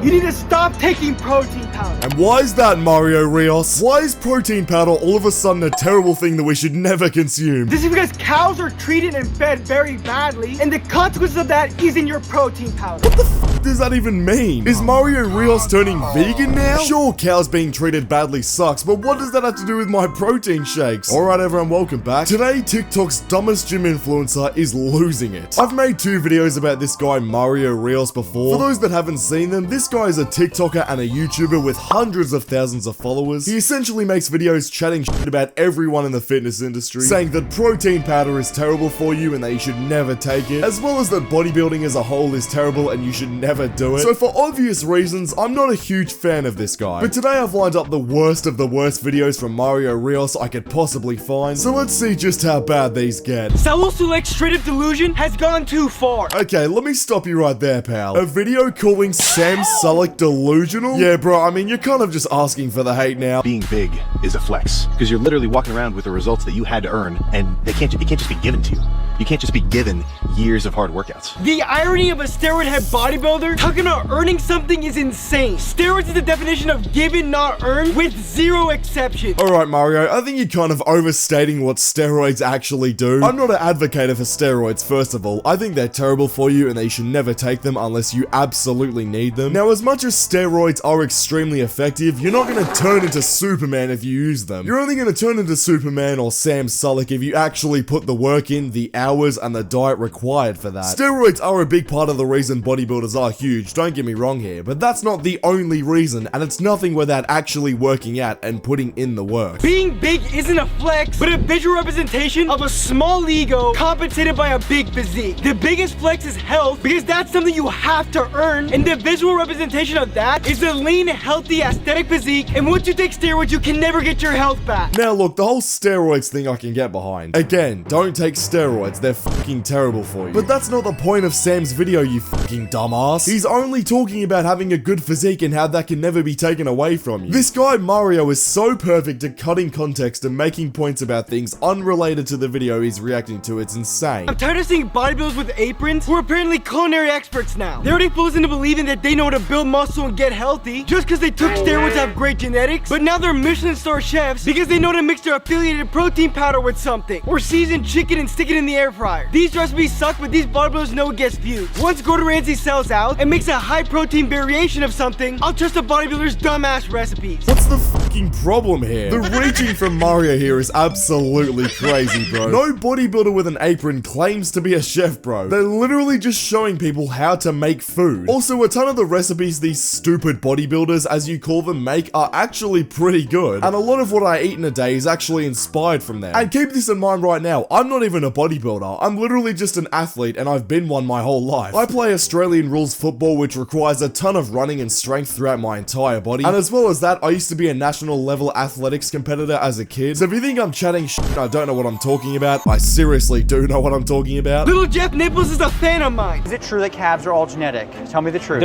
You need to stop taking protein powder. And why is that, Mario Rios? Why is protein powder all of a sudden a terrible thing that we should never consume? This is because cows are treated and fed very badly, and the consequences of that is in your protein powder. What the f does that even mean? Is Mario Rios turning vegan now? Sure, cows being treated badly sucks, but what does that have to do with my protein shakes? Alright everyone, welcome back. Today, TikTok's dumbest gym influencer is losing it. I've made 2 videos about this guy Mario Rios before. For those that haven't seen them, this guy is a TikToker and a YouTuber with hundreds of thousands of followers. He essentially makes videos chatting shit about everyone in the fitness industry, saying that protein powder is terrible for you and that you should never take it, as well as that bodybuilding as a whole is terrible and you should never do it. So for obvious reasons, I'm not a huge fan of this guy. But today I've lined up the worst of the worst videos from Mario Rios I could possibly find, so let's see just how bad these get. Saul Select's straight up delusion has gone too far. Okay, let me stop you right there, pal. A video calling Sam Sulek delusional? Yeah, bro, I mean, you're kind of just asking for the hate now. Being big is a flex, because you're literally walking around with the results that you had to earn, and it can't just be given to you. You can't just be given years of hard workouts. The irony of a steroid head bodybuilder talking about earning something is insane. Steroids is the definition of given, not earned, with zero exception. Alright, Mario, I think you're kind of overstating what steroids actually do. I'm not an advocate for steroids, first of all. I think they're terrible for you and they should never take them unless you absolutely need them. Now, as much as steroids are extremely effective, you're not going to turn into Superman if you use them. You're only going to turn into Superman or Sam Sulek if you actually put the work in, the hours, and the diet required for that. Steroids are a big part of the reason bodybuilders are huge, don't get me wrong here, but that's not the only reason, and it's nothing without actually working out and putting in the work. Being big isn't a flex, but a visual representation of a small ego compensated by a big physique. The biggest flex is health, because that's something you have to earn, and the visual representation of that is a lean, healthy, aesthetic physique, and once you take steroids, you can never get your health back. Now look, the whole steroids thing I can get behind. Again, don't take steroids, they're fucking terrible for you. But that's not the point of Sam's video, you fucking dumbass. He's only talking about having a good physique and how that can never be taken away from you. This guy Mario is so perfect at cutting context and making points about things unrelated to the video he's reacting to. It's insane. I'm tired of seeing bodybuilders with aprons who are apparently culinary experts now. They're already fools into believing that they know how to build muscle and get healthy just because they took steroids to have great genetics, but now they're Michelin star chefs because they know how to mix their affiliated protein powder with something, or season chicken and stick it in the air fryer. These recipes suck, but these bodybuilders know it gets views. Once Gordon Ramsay sells out and makes a high protein variation of something, I'll trust a bodybuilder's dumbass recipes. What's the fucking problem here? The reaching from Mario here is absolutely crazy, bro. No bodybuilder with an apron claims to be a chef, bro. They're literally just showing people how to make food. Also, a ton of the recipes these stupid bodybuilders, as you call them, make are actually pretty good. And a lot of what I eat in a day is actually inspired from them. And keep this in mind right now, I'm not even a bodybuilder. I'm literally just an athlete and I've been one my whole life. I play Australian rules football, which requires a ton of running and strength throughout my entire body. And as well as that, I used to be a national level athletics competitor as a kid. So if you think I'm chatting shit and I don't know what I'm talking about, I seriously do know what I'm talking about. Little Jeff Nipples is a fan of mine. Is it true that calves are all genetic? Tell me the truth.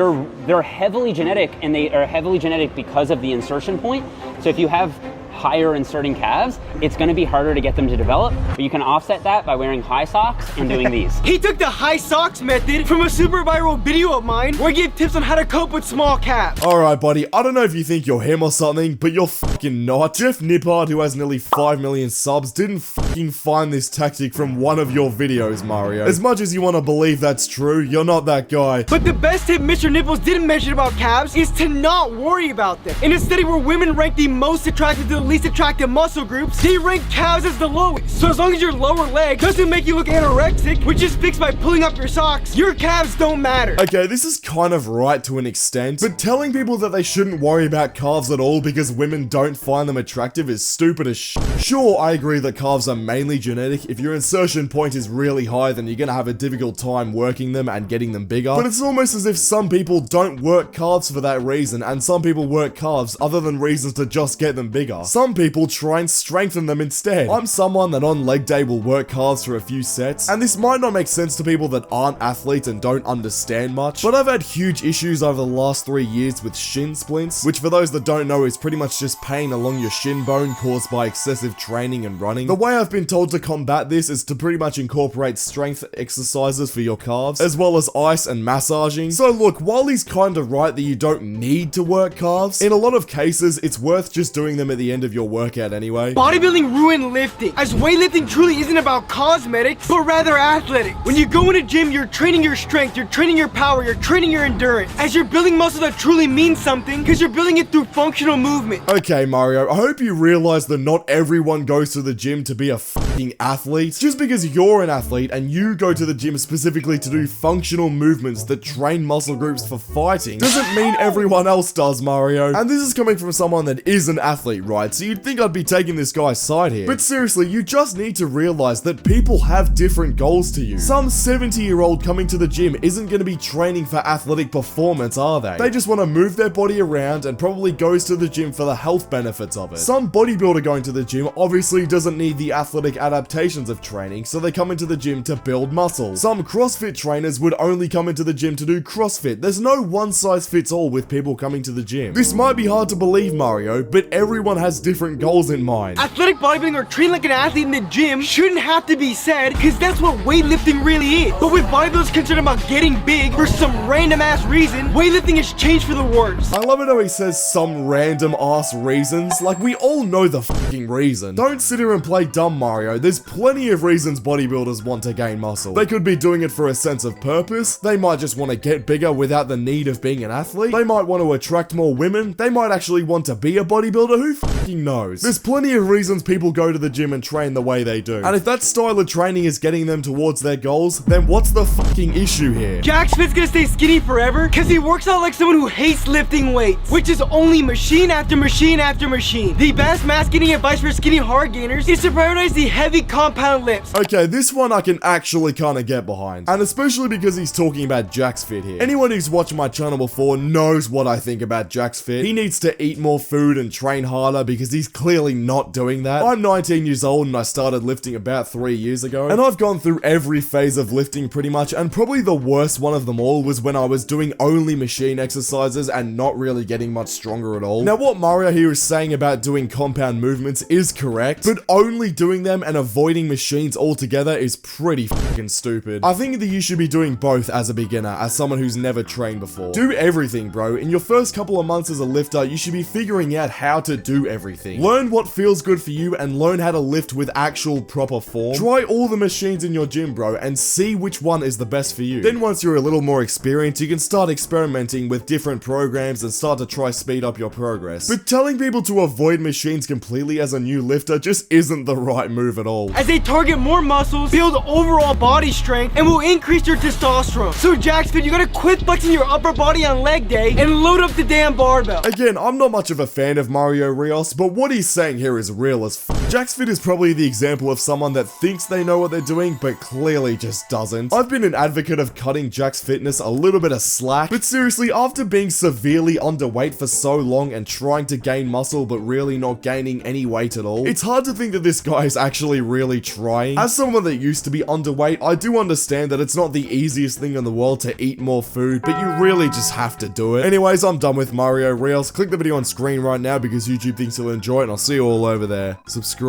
They're heavily genetic, and they are heavily genetic because of the insertion point. So if you have higher inserting calves, it's going to be harder to get them to develop, but you can offset that by wearing high socks and doing these. He took the high socks method from a super viral video of mine where he gave tips on how to cope with small calves. Alright buddy, I don't know if you think you're him or something, but you're fucking not. Jeff Nippard, who has nearly 5 million subs, didn't fucking find this tactic from one of your videos, Mario. As much as you want to believe that's true, you're not that guy. But the best tip Mr. Nipples didn't mention about calves is to not worry about them. In a study where women rank the most attractive to the least attractive muscle groups, they rank calves as the lowest. So as long as your lower leg doesn't make you look anorexic, which is fixed by pulling up your socks, your calves don't matter. Okay, this is kind of right to an extent, but telling people that they shouldn't worry about calves at all because women don't find them attractive is stupid as shit. Sure, I agree that calves are mainly genetic. If your insertion point is really high, then you're gonna have a difficult time working them and getting them bigger. But it's almost as if some people don't work calves for that reason, and some people work calves other than reasons to just get them bigger. Some some people try and strengthen them instead. I'm someone that on leg day will work calves for a few sets, and this might not make sense to people that aren't athletes and don't understand much, but I've had huge issues over the last 3 years with shin splints, which for those that don't know is pretty much just pain along your shin bone caused by excessive training and running. The way I've been told to combat this is to pretty much incorporate strength exercises for your calves, as well as ice and massaging. So look, while he's kinda right that you don't need to work calves, in a lot of cases it's worth just doing them at the end of your workout anyway. Bodybuilding ruined lifting, as weightlifting truly isn't about cosmetics, but rather athletics. When you go in a gym, you're training your strength, you're training your power, you're training your endurance, as you're building muscle that truly means something, because you're building it through functional movement. Okay, Mario, I hope you realize that not everyone goes to the gym to be a fucking athlete. Just because you're an athlete and you go to the gym specifically to do functional movements that train muscle groups for fighting doesn't mean everyone else does, Mario. And this is coming from someone that is an athlete, right? So you'd think I'd be taking this guy's side here. But seriously, you just need to realize that people have different goals to you. Some 70-year-old coming to the gym isn't going to be training for athletic performance, are they? They just want to move their body around and probably goes to the gym for the health benefits of it. Some bodybuilder going to the gym obviously doesn't need the athletic adaptations of training, so they come into the gym to build muscle. Some CrossFit trainers would only come into the gym to do CrossFit. There's no one size fits all with people coming to the gym. This might be hard to believe, Mario, but everyone has different goals in mind. Athletic bodybuilding or training like an athlete in the gym shouldn't have to be said, because that's what weightlifting really is. But with bodybuilders concerned about getting big for some random ass reason, weightlifting has changed for the worse. I love it how he says some random ass reasons. Like, we all know the fucking reason. Don't sit here and play dumb, Mario. There's plenty of reasons bodybuilders want to gain muscle. They could be doing it for a sense of purpose. They might just want to get bigger without the need of being an athlete. They might want to attract more women. They might actually want to be a bodybuilder. Who fucking knows? There's plenty of reasons people go to the gym and train the way they do. And if that style of training is getting them towards their goals, then what's the fucking issue here? Jax Fit's gonna stay skinny forever because he works out like someone who hates lifting weights, which is only machine after machine after machine. The best mass gaining advice for skinny hard gainers is to prioritize the heavy compound lifts. Okay, this one I can actually kind of get behind, and especially because he's talking about Jax Fit here. Anyone who's watched my channel before knows what I think about Jax Fit. He needs to eat more food and train harder because he's clearly not doing that. I'm 19 years old and I started lifting about 3 years ago, and I've gone through every phase of lifting pretty much, and probably the worst one of them all was when I was doing only machine exercises and not really getting much stronger at all. Now, what Mario here is saying about doing compound movements is correct, but only doing them and avoiding machines altogether is pretty fucking stupid. I think that you should be doing both as a beginner, as someone who's never trained before. Do everything, bro. In your first couple of months as a lifter, you should be figuring out how to do everything. Learn what feels good for you and learn how to lift with actual proper form. Try all the machines in your gym, bro, and see which one is the best for you. Then once you're a little more experienced, you can start experimenting with different programs and start to try speed up your progress. But telling people to avoid machines completely as a new lifter just isn't the right move at all. As they target more muscles, build overall body strength, and will increase your testosterone. So Jax Fit, you gotta quit flexing your upper body on leg day and load up the damn barbell. Again, I'm not much of a fan of Mario Rios, but what he's saying here is real as f. Jax Fit is probably the example of someone that thinks they know what they're doing, but clearly just doesn't. I've been an advocate of cutting Jax Fitness a little bit of slack, but seriously, after being severely underweight for so long and trying to gain muscle but really not gaining any weight at all, it's hard to think that this guy is actually really trying. As someone that used to be underweight, I do understand that it's not the easiest thing in the world to eat more food, but you really just have to do it. Anyways, I'm done with Mario Reels. Click the video on screen right now because YouTube thinks you'll enjoy it, and I'll see you all over there. Subscribe.